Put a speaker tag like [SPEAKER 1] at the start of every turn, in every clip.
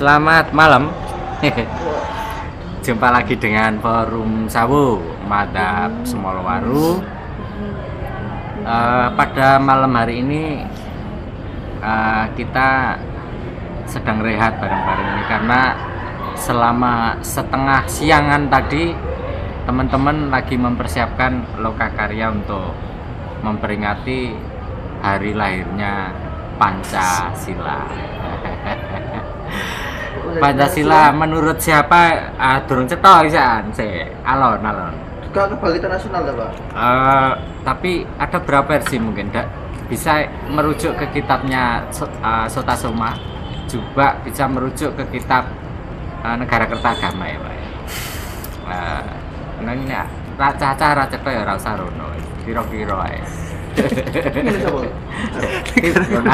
[SPEAKER 1] Selamat malam. Jumpa lagi dengan Forum Sawu Madhab Sumolowaru. Pada malam hari ini kita sedang rehat bareng-bareng ini karena selama setengah siangan tadi teman-teman lagi mempersiapkan lokakarya untuk memperingati hari lahirnya Pancasila. Pancasila menurut siapa? Durung cetok isan, alon.
[SPEAKER 2] Kebangkitan nasional ya, Pak?
[SPEAKER 1] Tapi ada berapa versi mungkin? Bisa merujuk ke kitabnya Sota Soma, juga bisa merujuk ke kitab Negara Kertagama ya, Pak. Nah ini cara cetok ya rasa rono, kira-kira ya.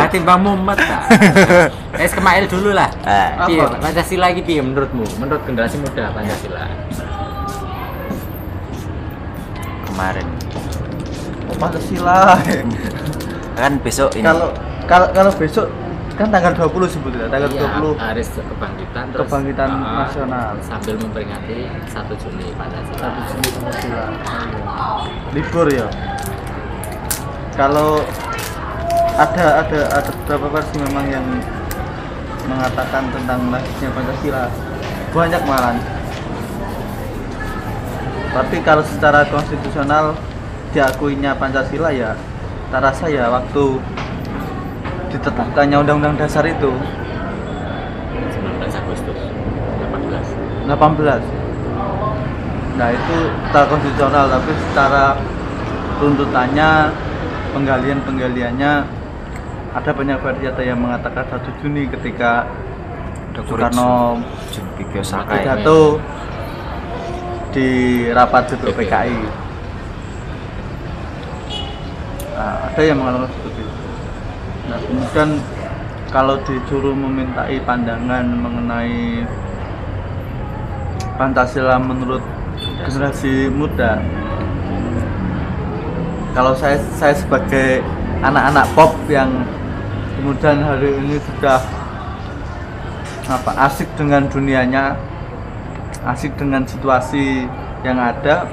[SPEAKER 1] Timbang mumet tak? Kemail dulu lah. Pancasila ini piye menurutmu? Menurut generasi muda Pancasila kemarin.
[SPEAKER 2] Pancasila
[SPEAKER 3] Kan besok ini.
[SPEAKER 2] Kalau besok kan tanggal 20 sebetulnya, tanggal 20
[SPEAKER 1] hari kebangkitan
[SPEAKER 2] nasional
[SPEAKER 1] sambil memperingati 1 Juni Pancasila.
[SPEAKER 2] 1 Juni Pancasila. Libur ya. Kalau ada beberapa versi memang yang mengatakan tentang lahirnya Pancasila, banyak malah. Tapi kalau secara konstitusional diakuinya Pancasila ya, tak rasa ya waktu ditetapkannya Undang-Undang Dasar itu
[SPEAKER 1] 19 Agustus
[SPEAKER 2] 18. Nah itu secara konstitusional, tapi secara tuntutannya, penggaliannya ada banyak versi, ada yang mengatakan 1 Juni ketika Soekarno pidato di rapat BPKI. Nah, ada yang mengatakan seperti itu. Nah, kemudian kalau disuruh memintai pandangan mengenai Pancasila menurut generasi muda, kalau saya sebagai anak-anak pop yang kemudian hari ini sudah asik dengan dunianya, asik dengan situasi yang ada,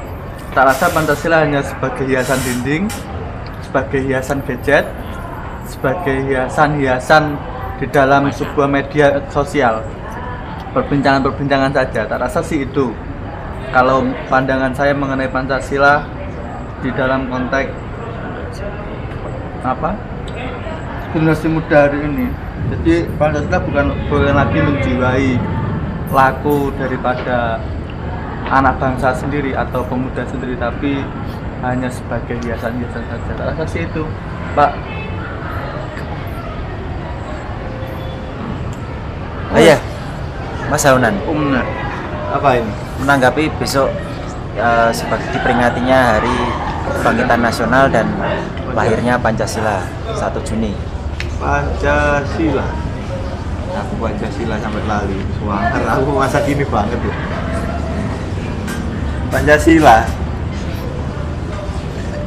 [SPEAKER 2] tak rasa Pancasila hanya sebagai hiasan dinding, sebagai hiasan gadget, sebagai hiasan di dalam sebuah media sosial, perbincangan saja. Tak rasa sih itu kalau pandangan saya mengenai Pancasila di dalam konteks generasi muda hari ini. Jadi Pancasila bukan lagi menjiwai laku daripada anak bangsa sendiri atau pemuda sendiri, tapi hanya sebagai hiasan-hiasan saja. Tak rasa sih itu, Pak.
[SPEAKER 3] Iya, Mas Haunan.
[SPEAKER 2] Apa ini?
[SPEAKER 3] Menanggapi besok sebagai diperingatinya Hari Kebangkitan Nasional dan lahirnya Pancasila 1 Juni.
[SPEAKER 2] Pancasila. Aku Pancasila sampai lali. Karena aku masa kini banget ya.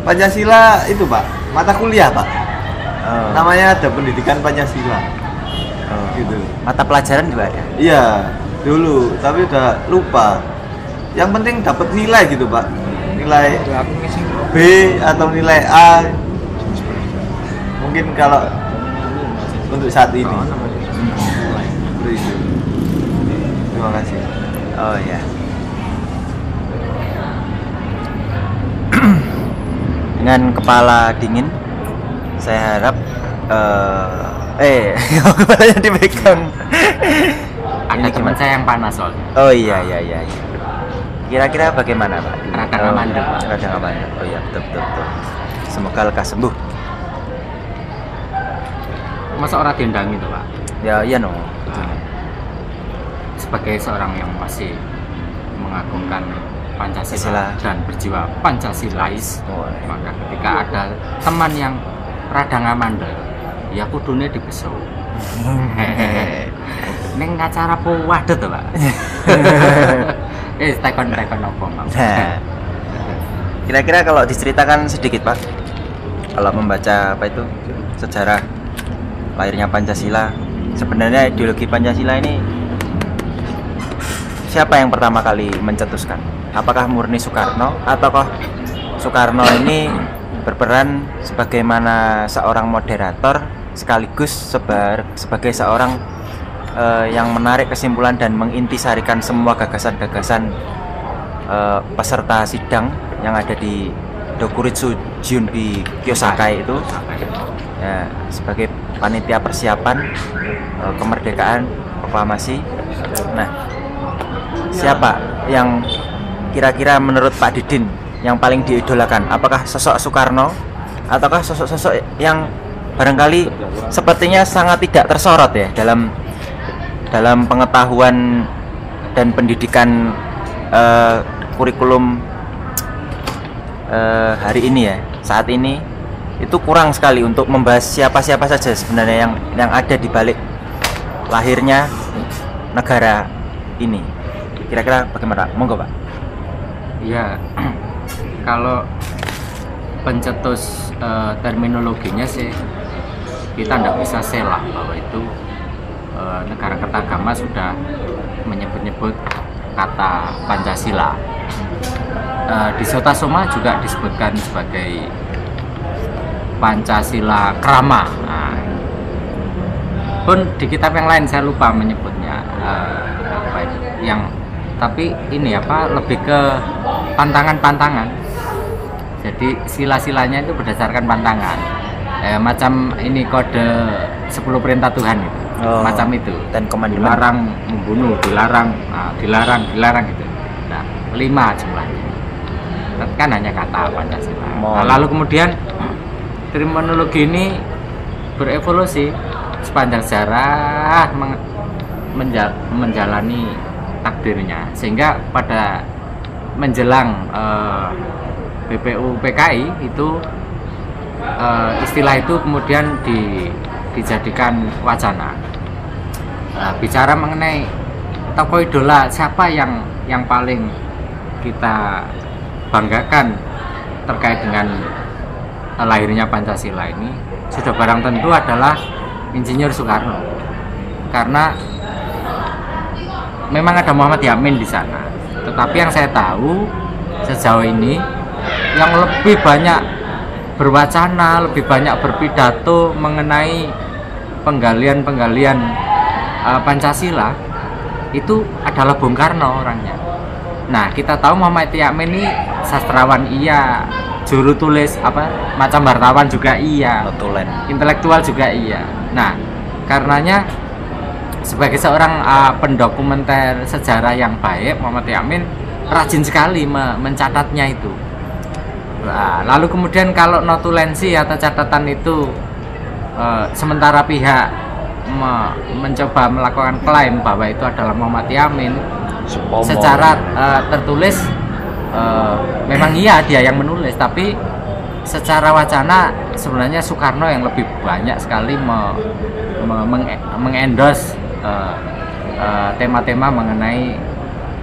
[SPEAKER 2] Pancasila itu, Pak, mata kuliah, Pak. Namanya ada pendidikan Pancasila. Gitu.
[SPEAKER 3] Mata pelajaran juga ada?
[SPEAKER 2] Iya, dulu, tapi udah lupa. Yang penting dapat nilai gitu, Pak. Nilai B atau nilai A. Mungkin kalau untuk saat ini. Terima kasih.
[SPEAKER 3] Oh ya. Dengan kepala dingin, saya harap kepalanya dipegang.
[SPEAKER 1] Ada teman saya yang panas soalnya.
[SPEAKER 3] Oh iya. Kira-kira bagaimana, Pak?
[SPEAKER 1] Radang amandel, Pak.
[SPEAKER 3] Radang amandel. Oh iya, betul. Semoga lekas sembuh.
[SPEAKER 1] Masa orang diundang itu, Pak?
[SPEAKER 3] Ya, iya no.
[SPEAKER 1] Sebagai seorang yang masih mengagungkan Pancasila dan berjiwa Pancasilais, maka ketika ada teman yang radang amandel, ya kudune dibesuk. Neng acara waduh tuh, Pak. Tekon apa, Mam?
[SPEAKER 3] Kira-kira kalau diceritakan sedikit, Pak, kalau membaca sejarah lahirnya Pancasila, sebenarnya ideologi Pancasila ini siapa yang pertama kali mencetuskan? Apakah murni Soekarno ataukah Soekarno ini berperan sebagaimana seorang moderator sekaligus sebagai seorang yang menarik kesimpulan dan mengintisarikan semua gagasan-gagasan peserta sidang yang ada di Dokuritsu Junbi Kyosakai itu ya, sebagai panitia persiapan kemerdekaan proklamasi. Nah, siapa yang kira-kira menurut Pak Didin yang paling diidolakan? Apakah sosok Soekarno ataukah sosok-sosok yang barangkali sepertinya sangat tidak tersorot ya dalam pengetahuan dan pendidikan kurikulum hari ini ya, saat ini itu kurang sekali untuk membahas siapa-siapa saja sebenarnya yang ada di balik lahirnya negara ini. Kira-kira bagaimana? Monggo Pak.
[SPEAKER 1] Ya, kalau pencetus terminologinya sih kita tidak bisa salah bahwa itu negara kertagama sudah menyebut-nyebut kata Pancasila. Di Sotasoma juga disebutkan sebagai Pancasila Krama. Nah, pun di kitab yang lain saya lupa menyebutnya apa itu. Tapi ini lebih ke pantangan-pantangan. Jadi sila-silanya itu berdasarkan pantangan. Macam ini kode 10 perintah Tuhan itu. Macam itu.
[SPEAKER 3] Dan komandmen.
[SPEAKER 1] Dilarang membunuh, dilarang gitu. Nah, 5 jumlahnya. Kan hanya kata Pancasila. Nah, lalu kemudian terminologi ini berevolusi sepanjang sejarah menjalani takdirnya, sehingga pada menjelang BPU PKI itu istilah itu kemudian dijadikan wacana. Bicara mengenai tokoh idola siapa yang paling kita banggakan terkait dengan lahirnya Pancasila ini, sudah barang tentu adalah Insinyur Soekarno, karena memang ada Muhammad Yamin di sana. Tetapi yang saya tahu sejauh ini yang lebih banyak berwacana, lebih banyak berpidato mengenai penggalian Pancasila itu adalah Bung Karno orangnya. Nah, kita tahu Muhammad Yamin ini sastrawan iya, juru tulis macam wartawan juga iya, intelektual juga iya. Nah, karenanya sebagai seorang pendokumenter sejarah yang baik, Muhammad Yamin rajin sekali mencatatnya itu. Nah, lalu kemudian kalau notulensi atau catatan itu sementara pihak mencoba melakukan klaim bahwa itu adalah Muhammad Yamin, secara tertulis memang iya dia yang menulis, tapi secara wacana sebenarnya Soekarno yang lebih banyak sekali mengendorse tema-tema mengenai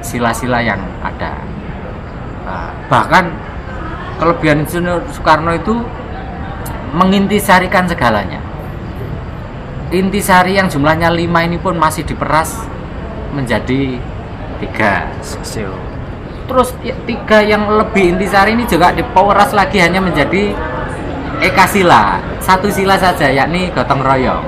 [SPEAKER 1] sila-sila yang ada. Bahkan kelebihan Insinyur Soekarno itu mengintisarikan segalanya. Intisari yang jumlahnya 5 ini pun masih diperas menjadi 3. Terus 3 yang lebih intisari ini juga diperas lagi hanya menjadi Ekasila, 1 sila saja, yakni gotong royong.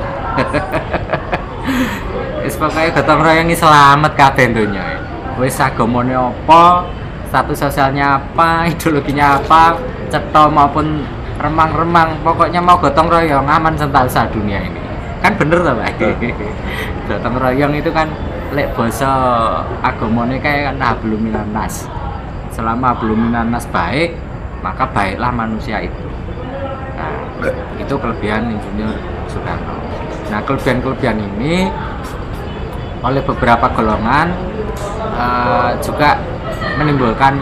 [SPEAKER 1] Pokoknya gotong royong ini selamat kabeh donya. Wis agamane apa, status sosialnya apa, ideologinya apa, cetha maupun remang-remang, pokoknya mau gotong royong aman sentosa dunia ini. Kan bener toh, Pak? Gotong royong itu kan lek basa agamane kayak kan hablum minannas. Selama hablum minannas baik, maka baiklah manusia itu. Nah, itu kelebihan Insinyur Soekarno. Nah, kelebihan-kelebihan ini oleh beberapa golongan juga menimbulkan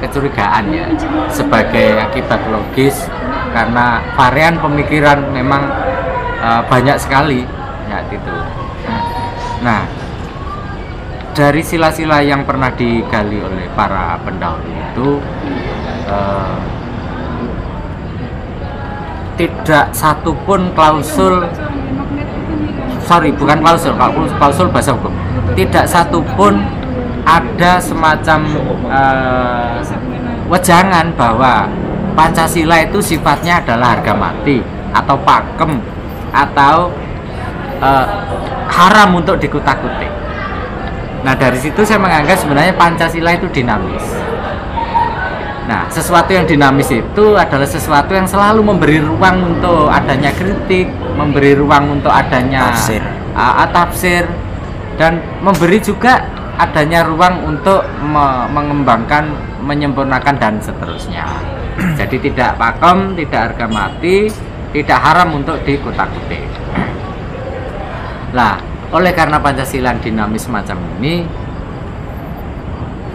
[SPEAKER 1] kecurigaan ya, sebagai akibat logis, karena varian pemikiran memang banyak sekali ya gitu. Nah, dari sila-sila yang pernah digali oleh para pendahulu itu tidak satupun klausul, bukan klausul bahasa hukum, tidak satupun ada semacam wejangan bahwa Pancasila itu sifatnya adalah harga mati atau pakem atau haram untuk dikutak-kutik. Nah dari situ saya menganggap sebenarnya Pancasila itu dinamis. Nah sesuatu yang dinamis itu adalah sesuatu yang selalu memberi ruang untuk adanya kritik, memberi ruang untuk adanya tafsir, dan memberi juga adanya ruang untuk mengembangkan, menyempurnakan dan seterusnya. Jadi tidak pakem, tidak harga mati, tidak haram untuk dikutak-kutik. Lah, oleh karena Pancasila dinamis semacam ini,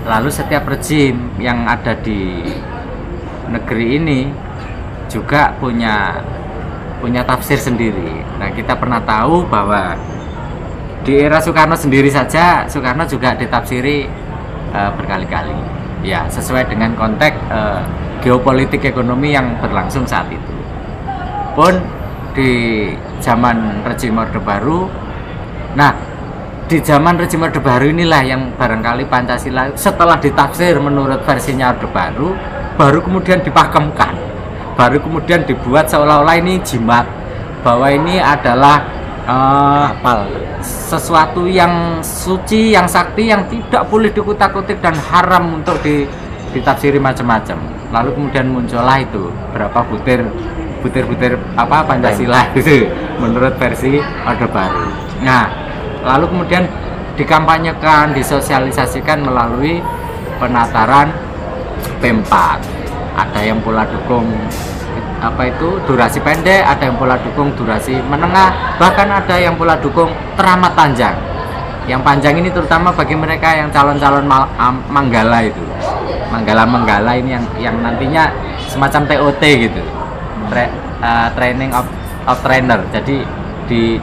[SPEAKER 1] lalu setiap rejim yang ada di negeri ini juga punya tafsir sendiri. Nah, kita pernah tahu bahwa di era Soekarno sendiri saja, Soekarno juga ditafsiri berkali-kali. Ya, sesuai dengan konteks geopolitik ekonomi yang berlangsung saat itu. Pun di zaman rejim Orde Baru, nah di zaman rejim Orde Baru inilah yang barangkali Pancasila setelah ditafsir menurut versinya Orde Baru, baru kemudian dipakemkan, baru kemudian dibuat seolah-olah ini jimat, bahwa ini adalah sesuatu yang suci, yang sakti, yang tidak boleh dikutak-kutik dan haram untuk ditafsiri macam-macam. Lalu kemudian muncullah itu berapa butir Pancasila itu menurut versi Orde Baru. Nah, lalu kemudian dikampanyekan, disosialisasikan melalui penataran P4. Ada yang pola dukung durasi pendek, ada yang pola dukung durasi menengah, bahkan ada yang pola dukung teramat panjang. Yang panjang ini terutama bagi mereka yang calon-calon manggala itu, manggala ini yang nantinya semacam TOT gitu, training of trainer. Jadi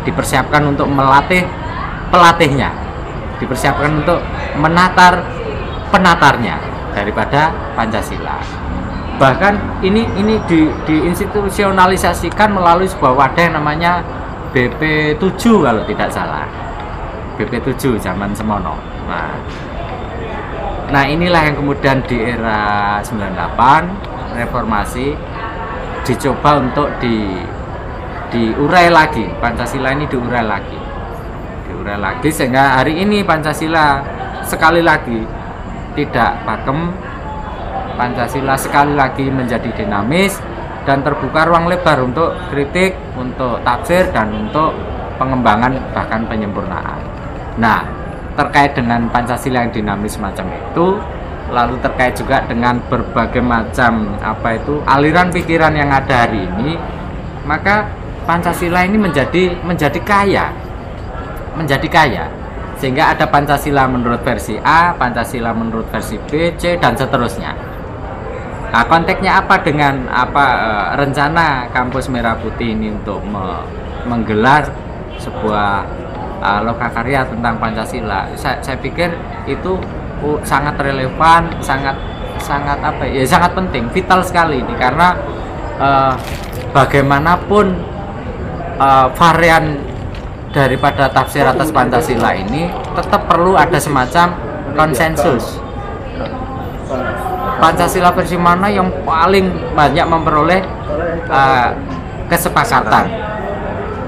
[SPEAKER 1] dipersiapkan untuk melatih pelatihnya, dipersiapkan untuk menatar penatarnya daripada Pancasila. Bahkan ini diinstitusionalisasikan melalui sebuah wadah yang namanya BP7 kalau tidak salah, BP7 zaman Semono. Nah inilah yang kemudian di era 98 reformasi dicoba untuk diurai lagi, Pancasila ini diurai lagi sehingga hari ini Pancasila sekali lagi tidak pakem, Pancasila sekali lagi menjadi dinamis dan terbuka ruang lebar untuk kritik, untuk tafsir, dan untuk pengembangan bahkan penyempurnaan. Nah, terkait dengan Pancasila yang dinamis semacam itu, lalu terkait juga dengan berbagai macam aliran pikiran yang ada hari ini, maka Pancasila ini menjadi kaya, sehingga ada Pancasila menurut versi A, Pancasila menurut versi B, C, dan seterusnya. Nah, konteksnya apa dengan rencana Kampus Merah Putih ini untuk menggelar sebuah lokakarya tentang Pancasila? Saya pikir itu sangat relevan, sangat penting, vital sekali ini, karena bagaimanapun varian daripada tafsir atas Pancasila ini tetap perlu ada semacam konsensus. Pancasila versi mana yang paling banyak memperoleh kesepakatan,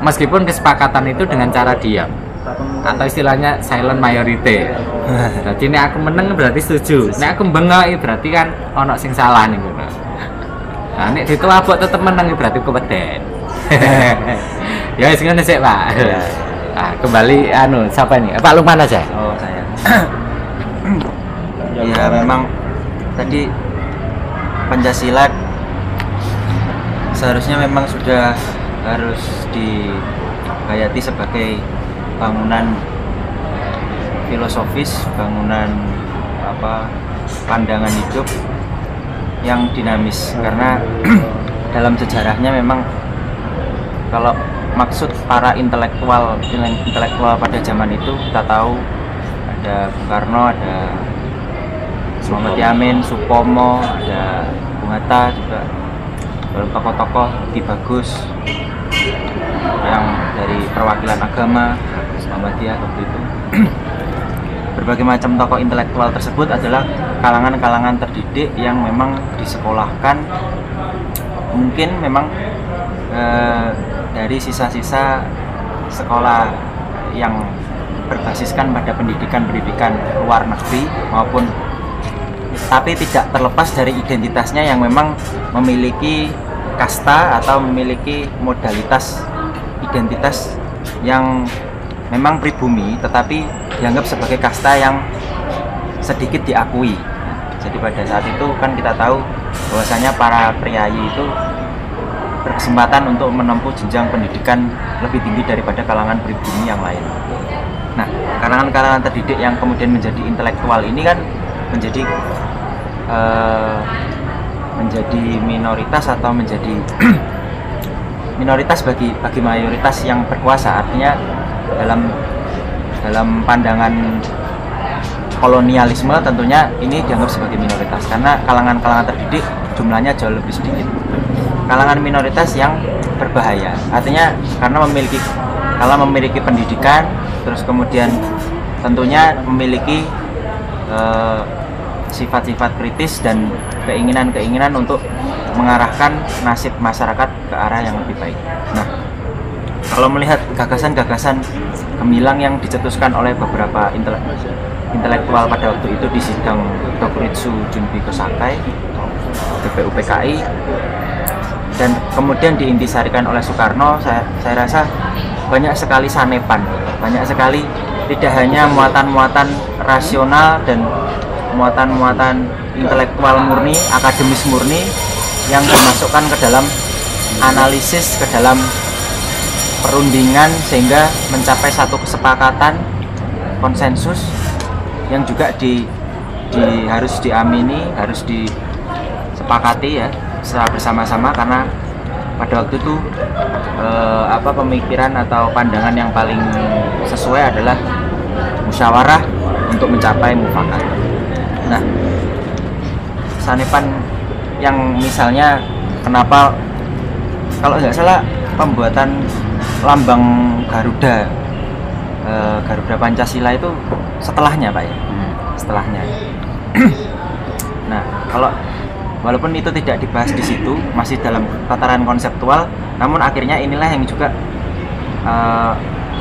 [SPEAKER 1] meskipun kesepakatan itu dengan cara diam atau istilahnya silent majority. Jadi ini aku menang berarti setuju, ini aku bengak berarti kan ono sing salah nih. Nah ini dituabok tetap menang berarti kompeten. Ya wis ngene sik, Pak. Nah, kembali siapa ini? Pak Lukman aja.
[SPEAKER 3] Oh, saya. Ya memang tadi Pancasila seharusnya memang sudah harus dihayati sebagai bangunan filosofis, bangunan pandangan hidup yang dinamis, karena dalam sejarahnya memang kalau maksud para intelektual pada zaman itu kita tahu ada Bung Karno, ada Muhammad Yamin, Supomo, ada Bung Hatta juga, lalu tokoh-tokoh Ki Bagus yang dari perwakilan agama Muhammadiyah waktu itu. berbagai macam tokoh intelektual tersebut adalah kalangan-kalangan terdidik yang memang disekolahkan, mungkin memang dari sisa-sisa sekolah yang berbasiskan pada pendidikan luar negeri maupun, tapi tidak terlepas dari identitasnya yang memang memiliki kasta atau memiliki modalitas identitas yang memang pribumi tetapi dianggap sebagai kasta yang sedikit diakui. Jadi pada saat itu kan kita tahu bahwasanya para priayi itu berkesempatan untuk menempuh jenjang pendidikan lebih tinggi daripada kalangan pribumi yang lain. Nah, kalangan-kalangan terdidik yang kemudian menjadi intelektual ini kan menjadi minoritas atau menjadi minoritas bagi mayoritas yang berkuasa. Artinya dalam pandangan kolonialisme tentunya ini dianggap sebagai minoritas karena kalangan-kalangan terdidik jumlahnya jauh lebih sedikit. Kalangan minoritas yang berbahaya, artinya karena memiliki pendidikan, terus kemudian tentunya memiliki sifat-sifat kritis dan keinginan-keinginan untuk mengarahkan nasib masyarakat ke arah yang lebih baik. Nah, kalau melihat gagasan-gagasan gemilang yang dicetuskan oleh beberapa intelektual pada waktu itu di sidang Dokuritsu Junbi Kosakai DPU PKI dan kemudian diintisarikan oleh Soekarno, saya rasa banyak sekali sanepan, banyak sekali tidak hanya muatan-muatan rasional dan muatan-muatan intelektual murni, akademis murni yang dimasukkan ke dalam analisis, ke dalam perundingan sehingga mencapai satu kesepakatan konsensus yang juga harus diamini, harus disepakati ya secara bersama-sama, karena pada waktu itu pemikiran atau pandangan yang paling sesuai adalah musyawarah untuk mencapai mufakat. Nah, sanepan yang misalnya kenapa kalau nggak salah pembuatan lambang Garuda Pancasila itu setelahnya Pak ya, setelahnya. Nah, kalau walaupun itu tidak dibahas di situ, masih dalam tataran konseptual, namun akhirnya inilah yang juga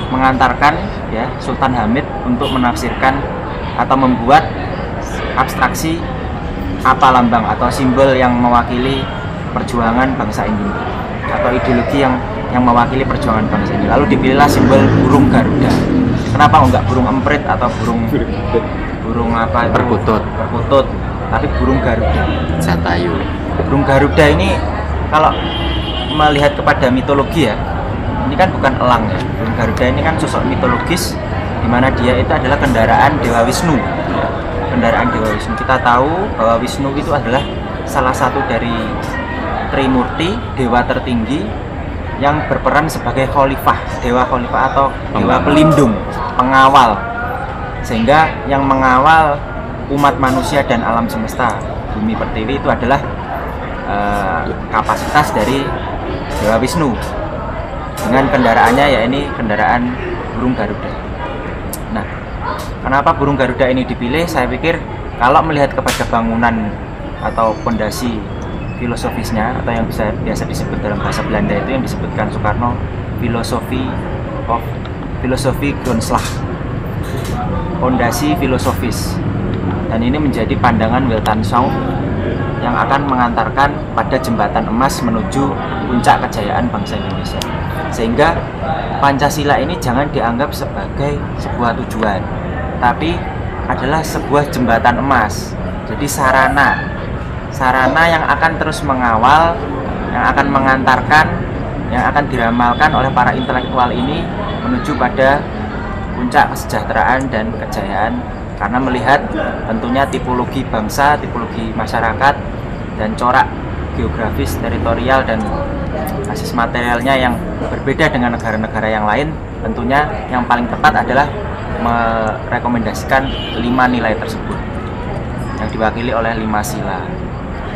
[SPEAKER 3] mengantarkan ya Sultan Hamid untuk menafsirkan atau membuat abstraksi apa lambang atau simbol yang mewakili perjuangan bangsa ini atau ideologi yang mewakili perjuangan bangsa ini. Lalu dipilihlah simbol burung Garuda. Kenapa enggak burung emprit atau burung apa itu? Perkutut, tapi burung Garuda.
[SPEAKER 1] Jatayu.
[SPEAKER 3] Burung Garuda ini kalau melihat kepada mitologi ya, ini kan bukan elang ya. Burung Garuda ini kan sosok mitologis di mana dia itu adalah kendaraan Dewa Wisnu. Kendaraan Dewa Wisnu. Kita tahu bahwa Wisnu itu adalah salah satu dari Trimurti, dewa tertinggi yang berperan sebagai khalifah, dewa khalifah atau dewa pelindung, pengawal. Sehingga yang mengawal umat manusia dan alam semesta, bumi pertiwi itu adalah kapasitas dari Dewa Wisnu dengan kendaraannya ya ini kendaraan burung Garuda. Nah, kenapa burung Garuda ini dipilih? Saya pikir kalau melihat kepada bangunan atau fondasi filosofisnya atau yang biasa disebut dalam bahasa Belanda itu yang disebutkan Soekarno filosofi grondslag, fondasi filosofis, dan ini menjadi pandangan Weltanschauung yang akan mengantarkan pada jembatan emas menuju puncak kejayaan bangsa Indonesia. Sehingga Pancasila ini jangan dianggap sebagai sebuah tujuan, tapi adalah sebuah jembatan emas. Jadi sarana yang akan terus mengawal, yang akan mengantarkan, yang akan diramalkan oleh para intelektual ini menuju pada puncak kesejahteraan dan kejayaan, karena melihat tentunya tipologi bangsa, tipologi masyarakat, dan corak geografis, teritorial, dan basis materialnya yang berbeda dengan negara-negara yang lain. Tentunya yang paling tepat adalah merekomendasikan 5 nilai tersebut yang diwakili oleh 5 sila.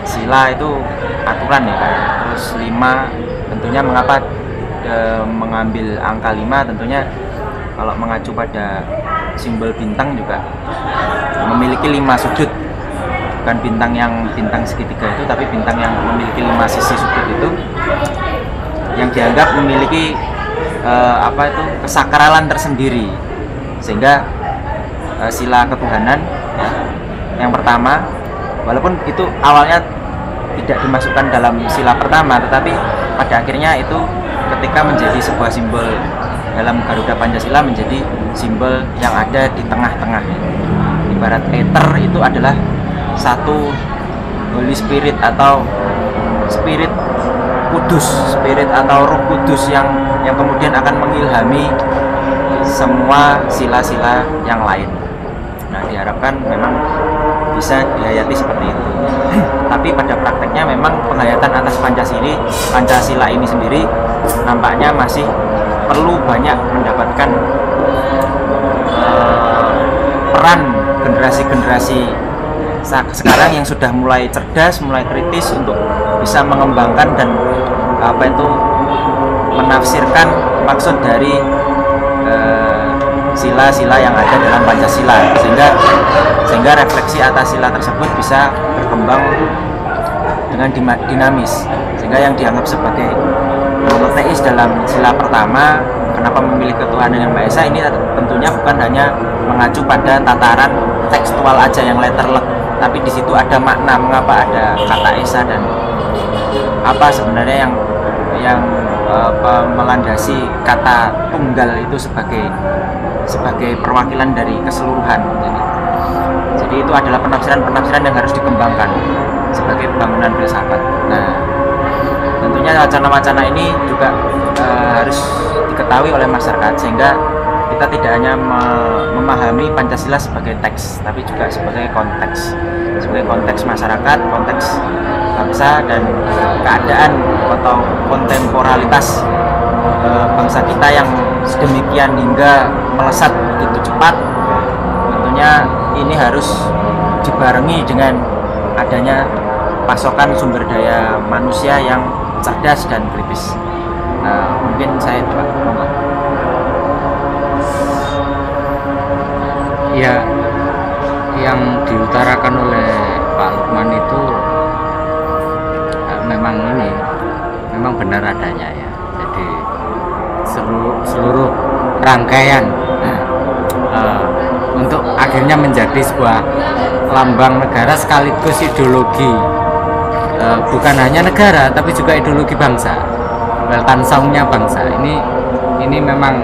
[SPEAKER 3] Sila itu aturan ya Pak. Terus 5 tentunya mengapa mengambil angka 5, tentunya kalau mengacu pada simbol bintang juga memiliki 5 sudut, bukan bintang segitiga itu, tapi bintang yang memiliki 5 sisi sudut itu yang dianggap memiliki kesakralan tersendiri, sehingga sila ketuhanan ya, yang pertama, walaupun itu awalnya tidak dimasukkan dalam sila pertama, tetapi pada akhirnya itu ketika menjadi sebuah simbol dalam Garuda Pancasila, menjadi simbol yang ada di tengah-tengah. Ibarat ether itu adalah satu Holy Spirit atau Spirit Kudus, Spirit atau Roh Kudus yang kemudian akan mengilhami semua sila-sila yang lain. Nah, diharapkan memang bisa dihayati seperti itu. Tapi pada prakteknya memang penghayatan atas Pancasila ini sendiri nampaknya masih perlu banyak mendapatkan peran generasi-generasi sekarang yang sudah mulai cerdas, mulai kritis untuk bisa mengembangkan dan menafsirkan maksud dari sila-sila yang ada dalam Pancasila, sehingga refleksi atas sila tersebut bisa berkembang dengan dinamis, sehingga yang dianggap sebagai monoteis dalam sila pertama, kenapa memilih ketuhanan yang Maha Esa, ini tentunya bukan hanya mengacu pada tataran tekstual aja yang letterlek, tapi di situ ada makna mengapa ada kata Esa dan apa sebenarnya yang melandasi kata tunggal itu sebagai perwakilan dari keseluruhan. Jadi itu adalah penafsiran yang harus dikembangkan sebagai bangunan filsafat. Nah, tentunya wacana-wacana ini juga harus diketahui oleh masyarakat, sehingga kita tidak hanya memahami Pancasila sebagai teks, tapi juga sebagai konteks masyarakat, konteks bangsa dan keadaan atau kontemporalitas bangsa kita yang sedemikian hingga melesat begitu cepat. Tentunya ini harus dibarengi dengan adanya pasokan sumber daya manusia yang cerdas dan kritis. Mungkin saya coba ngomong.
[SPEAKER 1] Ya, yang diutarakan oleh Pak Lukman itu memang benar adanya ya. Jadi seluruh rangkaian untuk akhirnya menjadi sebuah lambang negara sekaligus ideologi, bukan hanya negara tapi juga ideologi bangsa, weltansaungnya bangsa. Ini memang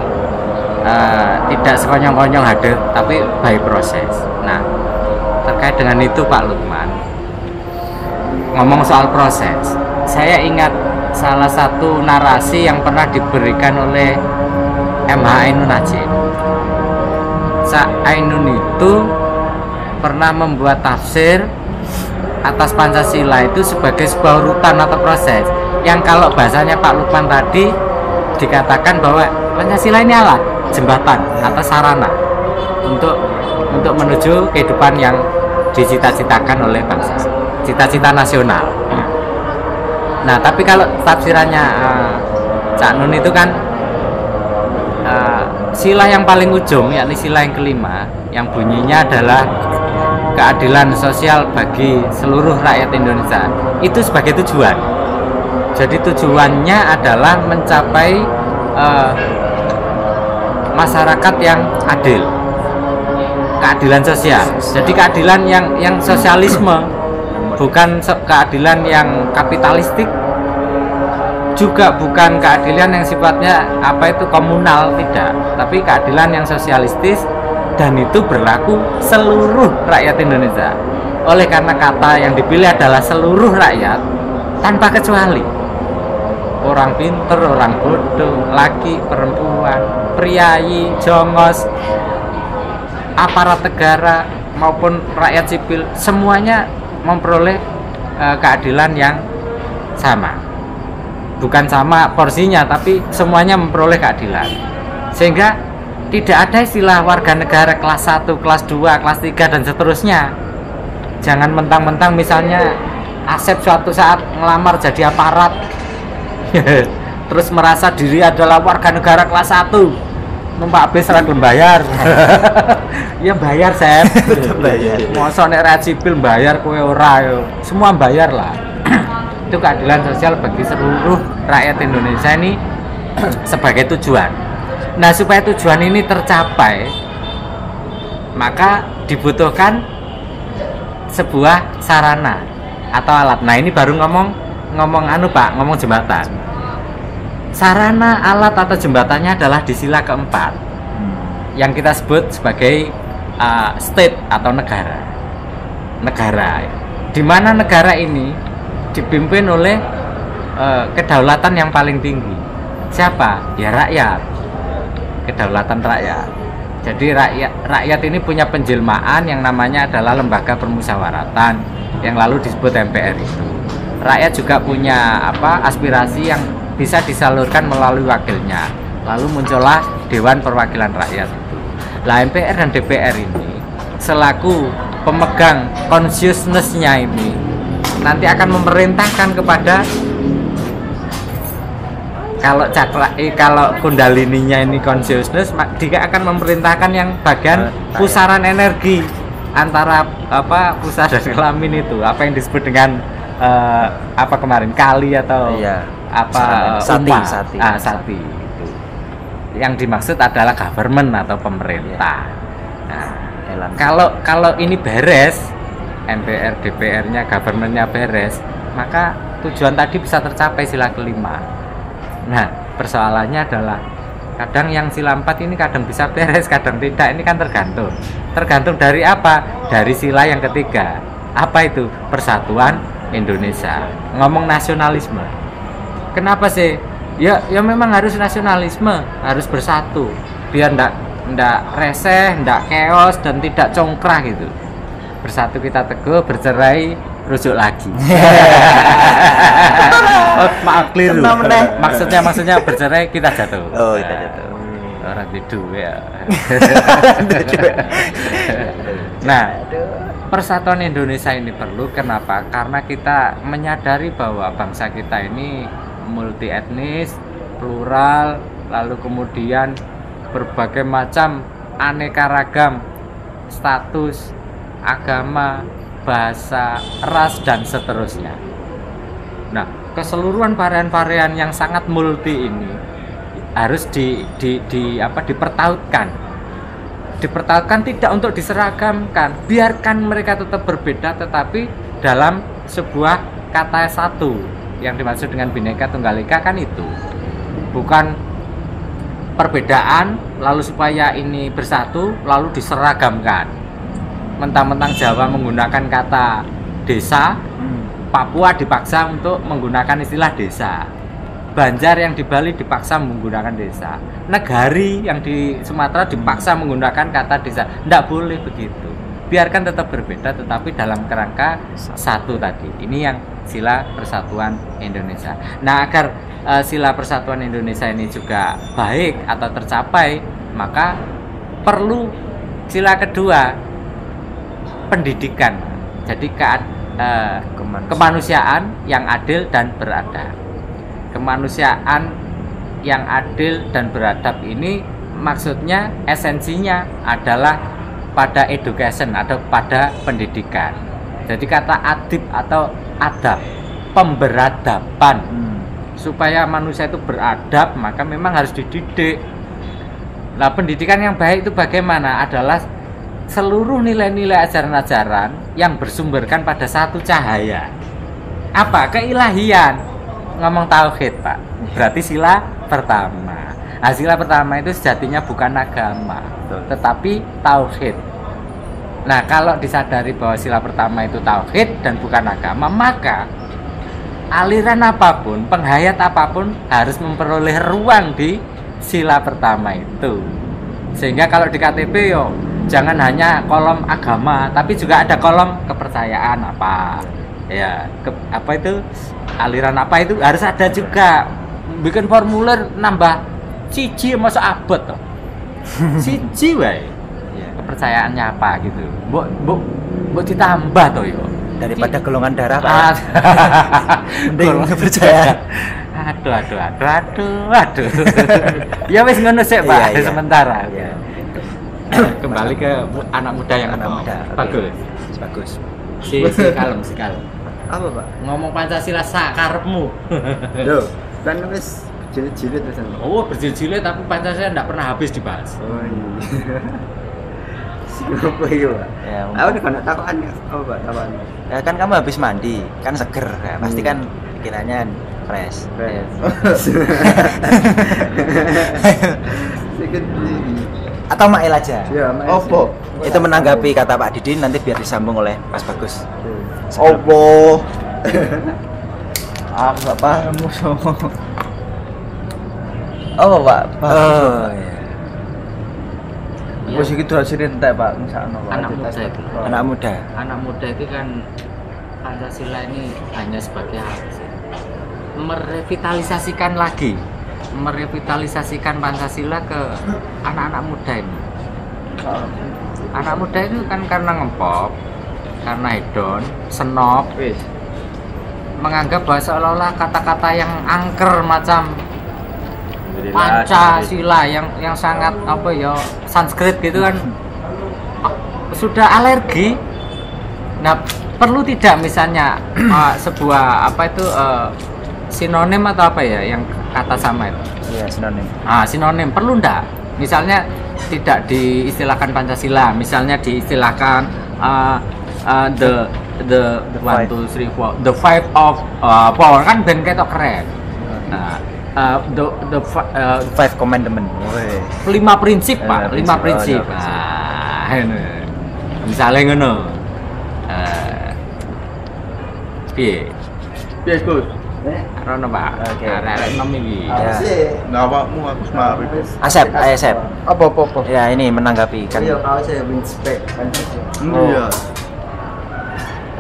[SPEAKER 1] tidak sekonyong-konyong hadir, tapi by proses. Nah, terkait dengan itu Pak Lukman ngomong soal proses, saya ingat salah satu narasi yang pernah diberikan oleh M.H. Ainun Najib. Ainun itu pernah membuat tafsir atas Pancasila itu sebagai sebuah urutan atau proses, yang kalau bahasanya Pak Lukman tadi dikatakan bahwa Pancasila ini alat, jembatan atau sarana untuk menuju kehidupan yang dicita-citakan oleh bangsa, cita-cita nasional. Nah, tapi kalau tafsirannya Cak Nun itu kan sila yang paling ujung, yakni sila yang kelima, yang bunyinya adalah keadilan sosial bagi seluruh rakyat Indonesia, itu sebagai tujuan. Jadi tujuannya adalah mencapai masyarakat yang adil, keadilan sosial. Jadi keadilan yang sosialisme, bukan keadilan yang kapitalistik, juga bukan keadilan yang sifatnya komunal, tidak, tapi keadilan yang sosialistis, dan itu berlaku seluruh rakyat Indonesia. Oleh karena kata yang dipilih adalah seluruh rakyat tanpa kecuali, orang pinter, orang bodoh, laki, perempuan, priayi, jongos, aparat negara maupun rakyat sipil, semuanya memperoleh keadilan yang sama. Bukan sama porsinya, tapi semuanya memperoleh keadilan. Sehingga tidak ada istilah warga negara kelas 1, kelas 2, kelas 3 dan seterusnya. Jangan mentang-mentang misalnya Asep suatu saat ngelamar jadi aparat terus merasa diri adalah warga negara kelas 1, numpak bis ora gelem bayar. Ya bayar, Sep.
[SPEAKER 3] Bayar.
[SPEAKER 1] Mosok nek ra sipil bayar kowe ora yo. Semua bayar lah. Itu keadilan sosial bagi seluruh rakyat Indonesia ini sebagai tujuan. Nah, supaya tujuan ini tercapai, maka dibutuhkan sebuah sarana atau alat. Nah, ini baru ngomong anu Pak, ngomong jembatan. Sarana, alat atau jembatannya adalah di sila keempat yang kita sebut sebagai state atau negara. Di mana negara ini dipimpin oleh kedaulatan yang paling tinggi. Siapa? Ya rakyat. Kedaulatan rakyat. Jadi rakyat ini punya penjelmaan yang namanya adalah lembaga permusyawaratan yang lalu disebut MPR itu. Rakyat juga punya aspirasi yang bisa disalurkan melalui wakilnya. Lalu muncullah Dewan Perwakilan Rakyat itu. Lah MPR dan DPR ini selaku pemegang consciousness-nya ini nanti akan memerintahkan kepada kalau kundalininya ini consciousness, dia akan memerintahkan yang bagian pusaran energi antara pusat dan kelamin itu, apa yang disebut dengan kemarin kali atau sati itu. Yang dimaksud adalah government atau pemerintah. Nah, kalau ini beres, MPR DPR-nya, government-nya beres, maka tujuan tadi bisa tercapai sila kelima. Nah, persoalannya adalah kadang yang sila 4 ini kadang bisa beres, kadang tidak. Ini kan tergantung dari apa? Dari sila yang ketiga. Apa itu? Persatuan Indonesia. Ngomong nasionalisme. Kenapa sih? Ya memang harus nasionalisme, harus bersatu biar ndak reseh, ndak keos dan tidak congkrah gitu. Bersatu kita teguh, bercerai rujuk lagi. Maaf keliru. Maksudnya bercerai kita jatuh.
[SPEAKER 3] Oh, kita jatuh.
[SPEAKER 1] Orang itu ya. Nah, persatuan Indonesia ini perlu kenapa? Karena kita menyadari bahwa bangsa kita ini multi etnis, plural, lalu kemudian berbagai macam aneka ragam status, agama, bahasa, ras dan seterusnya. Nah, keseluruhan varian-varian yang sangat multi ini harus dipertautkan. Dipertautkan tidak untuk diseragamkan, biarkan mereka tetap berbeda tetapi dalam sebuah kata satu. Yang dimaksud dengan Bhinneka Tunggal Ika kan itu. Bukan perbedaan lalu supaya ini bersatu lalu diseragamkan. Mentang-mentang Jawa menggunakan kata desa, Papua dipaksa untuk menggunakan istilah desa. Banjar yang di Bali dipaksa menggunakan desa. Negari yang di Sumatera dipaksa menggunakan kata desa. Tidak boleh begitu. Biarkan tetap berbeda tetapi dalam kerangka satu tadi. Ini yang sila persatuan Indonesia. Nah, agar sila persatuan Indonesia ini juga baik atau tercapai, maka perlu sila kedua, pendidikan. Jadi kemanusiaan yang adil dan beradab. Kemanusiaan yang adil dan beradab ini maksudnya esensinya adalah pada education atau pada pendidikan. Jadi kata adib atau adab, pemberadaban. Supaya manusia itu beradab, maka memang harus dididik. Nah, pendidikan yang baik itu bagaimana? Adalah seluruh nilai-nilai ajaran-ajaran yang bersumberkan pada satu cahaya. Apa? Keilahian. Ngomong tauhid, Pak. Berarti sila pertama. Nah, sila pertama itu sejatinya bukan agama, tetapi tauhid. Nah, kalau disadari bahwa sila pertama itu tauhid dan bukan agama, maka aliran apapun, penghayat apapun harus memperoleh ruang di sila pertama itu. Sehingga kalau di KTP jangan hanya kolom agama, tapi juga ada kolom kepercayaan aliran apa itu harus ada juga. Bikin formulir nambah siji masuk abot toh. Siji wae. Kepercayaannya apa gitu. Mbok ditambah toh yo.
[SPEAKER 3] Daripada golongan darah Pak. Mending kepercayaan.
[SPEAKER 1] Aduh. Ya wis ngono sik, Pak,
[SPEAKER 3] Iya.
[SPEAKER 1] sementara.
[SPEAKER 3] Iya.
[SPEAKER 1] Kembali ke anak muda yang
[SPEAKER 3] Anak muda.
[SPEAKER 1] bagus.
[SPEAKER 3] Bagus.
[SPEAKER 1] Si kalem.
[SPEAKER 4] Apa, Pak?
[SPEAKER 1] Ngomong Pancasila sakarepmu.
[SPEAKER 4] Loh, kan wis jilid-jilid wis.
[SPEAKER 1] Oh, berjilid-jilid tapi Pancasila enggak pernah habis dibahas.
[SPEAKER 4] Oh iya. Siapa iya, Pak?
[SPEAKER 3] Ya,
[SPEAKER 4] Aku udah kena takokan ya. Apa, Pak? Takokan.
[SPEAKER 3] ya kan kamu habis mandi, kan seger, ya, pasti kan pikirannya fresh.
[SPEAKER 4] Fresh. Sikit
[SPEAKER 3] Atau Mail aja.
[SPEAKER 4] ya, Mas.
[SPEAKER 2] Opo?
[SPEAKER 3] Itu menanggapi kata Pak Didin, nanti biar disambung oleh Mas Bagus.
[SPEAKER 2] Opo? Aku nggak paham sama. Oh Pak,
[SPEAKER 3] Oh, iya.
[SPEAKER 2] Wes iki durasine entek Pak, ngesakno Pak.
[SPEAKER 1] Anak muda itu.
[SPEAKER 3] Anak muda.
[SPEAKER 1] Anak muda itu kan Pancasila ini hanya sebagai apa sih? Merevitalisasikan Pancasila ke anak-anak muda ini. Anak muda itu kan karena ngepop, karena hedon, senob,
[SPEAKER 4] Wis.
[SPEAKER 1] menganggap bahwa seolah-olah kata-kata yang angker macam Pancasila yang sangat apa ya Sanskrit gitu kan sudah alergi. Nah, perlu tidak misalnya sebuah apa itu sinonim atau apa ya yang kata sama itu?
[SPEAKER 3] Iya, sinonim.
[SPEAKER 1] Sinonim perlu ndak? Misalnya tidak diistilahkan Pancasila, misalnya diistilahkan the one
[SPEAKER 3] five.
[SPEAKER 1] two three four the five of power kan band ketok keren. Nah,
[SPEAKER 3] Five Commandment. Woi.
[SPEAKER 1] 5 prinsip Pak, 5 prinsip.
[SPEAKER 3] Oh, iya,
[SPEAKER 1] Ini. Misalnya ngono. Piye?
[SPEAKER 2] Piye Gus?
[SPEAKER 1] Rono Pak.
[SPEAKER 3] Oke.
[SPEAKER 1] Arek nom iki.
[SPEAKER 3] Ya.
[SPEAKER 2] Nawakmu aku semar.
[SPEAKER 3] Asep, Asep.
[SPEAKER 2] Apa?
[SPEAKER 3] Ya, ini menanggapi kan.
[SPEAKER 4] Iya, kalau saya winspek kan.
[SPEAKER 2] Iya.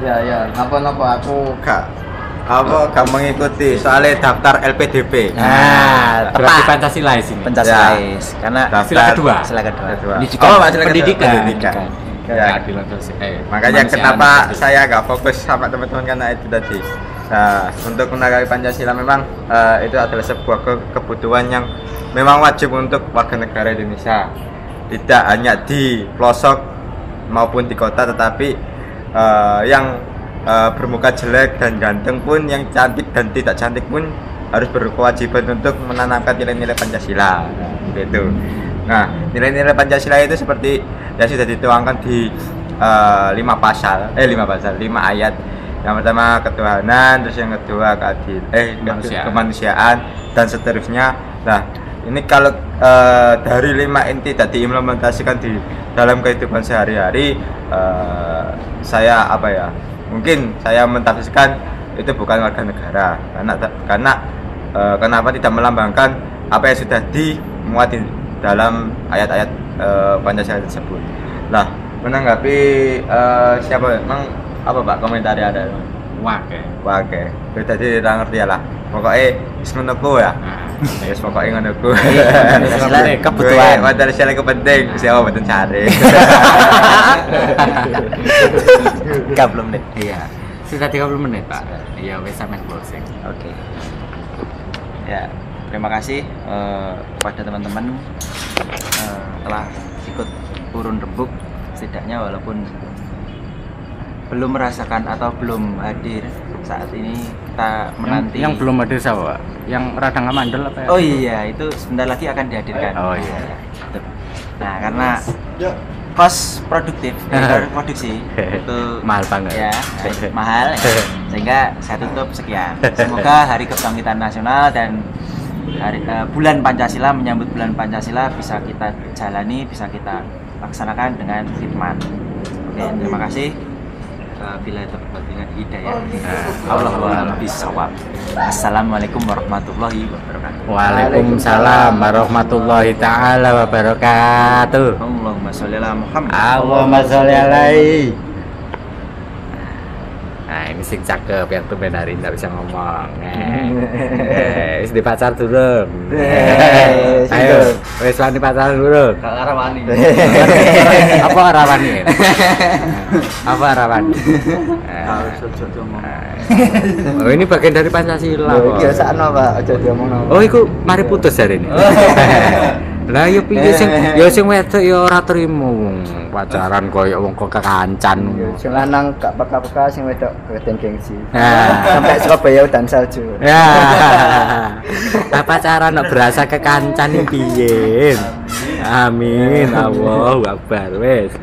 [SPEAKER 4] Ya, napa aku
[SPEAKER 5] gak mengikuti soalnya daftar LPDP.
[SPEAKER 3] Nah,
[SPEAKER 1] Berarti
[SPEAKER 3] tepat.
[SPEAKER 1] Pancasila di sini.
[SPEAKER 3] Pancasilais. Karena
[SPEAKER 1] Sila kedua.
[SPEAKER 3] sila kedua.
[SPEAKER 1] Pendidikan.
[SPEAKER 5] Oh, Pak, sila kedua.
[SPEAKER 1] Pendidikan.
[SPEAKER 5] Pendidikan. Ya,
[SPEAKER 1] Keadilan sosial.
[SPEAKER 5] makanya
[SPEAKER 1] kemanusiaan
[SPEAKER 5] kenapa
[SPEAKER 1] dan
[SPEAKER 5] saya gak fokus sama teman-teman karena itu tadi. Nah, untuk menanggapi Pancasila memang itu adalah sebuah kebutuhan yang memang wajib untuk warga negara Indonesia. Tidak hanya di pelosok maupun di kota, tetapi yang bermuka jelek dan ganteng pun, yang cantik dan tidak cantik pun harus berkewajiban untuk menanamkan nilai-nilai Pancasila. Gitu. Nah, nilai-nilai Pancasila itu seperti yang sudah dituangkan di 5 ayat. Yang pertama ketuhanan, terus yang kedua kemanusiaan dan seterusnya. Nah, ini kalau dari 5 ini tidak diimplementasikan di dalam kehidupan sehari-hari, saya mungkin saya mentafsirkan itu bukan warga negara karena kenapa tidak melambangkan apa yang sudah dimuat di dalam ayat-ayat Pancasila tersebut. Nah, menanggapi siapa memang apa Pak komentarnya ada? Oke. Jadi tidak ngerti ya lah. Pokoknya wis ngono ku ya. Wis pokoke ngono ku.
[SPEAKER 3] Pancasila kebutuhan.
[SPEAKER 5] Pancasila penting, siapa betul cari.
[SPEAKER 3] Belum nih.
[SPEAKER 1] Iya. Sudah 30 menit, Pak. Iya, wes sampean closing.
[SPEAKER 3] Oke. Ya, terima kasih kepada teman-teman telah ikut urun rembuk, setidaknya walaupun belum merasakan atau belum hadir saat ini, kita menanti.
[SPEAKER 1] Yang belum hadir siapa, Pak? Yang radang mandel apa ya?
[SPEAKER 3] Oh iya, itu sebentar lagi akan dihadirkan.
[SPEAKER 1] Oh iya.
[SPEAKER 3] Betul. Nah, karena cost produktif produksi itu
[SPEAKER 1] Mahal banget.
[SPEAKER 3] ya, mahal ya. Sehingga saya tutup sekian. Semoga Hari Kebangkitan Nasional dan bulan Pancasila, menyambut bulan Pancasila bisa kita jalani, bisa kita laksanakan dengan khidmat. Oke, terima kasih. Bila terdapat hidayah, Allahu a'lam bishawab. Assalamualaikum warahmatullahi wabarakatuh.
[SPEAKER 1] Waalaikumsalam warahmatullahi taala wabarakatuh.
[SPEAKER 3] Allahumma sholli ala Muhammad.
[SPEAKER 1] Allahumma sholli alaihi. Nah, ini sing cakep yang tumben hari ndak bisa ngomong. Wis di pacar durung. Ayo, wis wani pacaran durung.
[SPEAKER 2] Gak arah wani.
[SPEAKER 1] Apa arawani? Apa arawani?
[SPEAKER 2] Harus ojo ngomong.
[SPEAKER 1] Oh, ini bagian dari Pancasila kok.
[SPEAKER 4] Iki sakno Pak, aja diomongno.
[SPEAKER 1] Oh, iku mari putus hari ini. Lah yo piye sing wedok yo ora trimo pacaran koyo wong kok kekancan.
[SPEAKER 4] Sing lanang gak peka-peka, sing wedok keten gengsi.
[SPEAKER 1] Nah.
[SPEAKER 4] Sampai Surabaya dan salju.
[SPEAKER 1] Ya. Pacaran kok berasa kekancan iki piye? Amin. Allahu Akbar. Wis.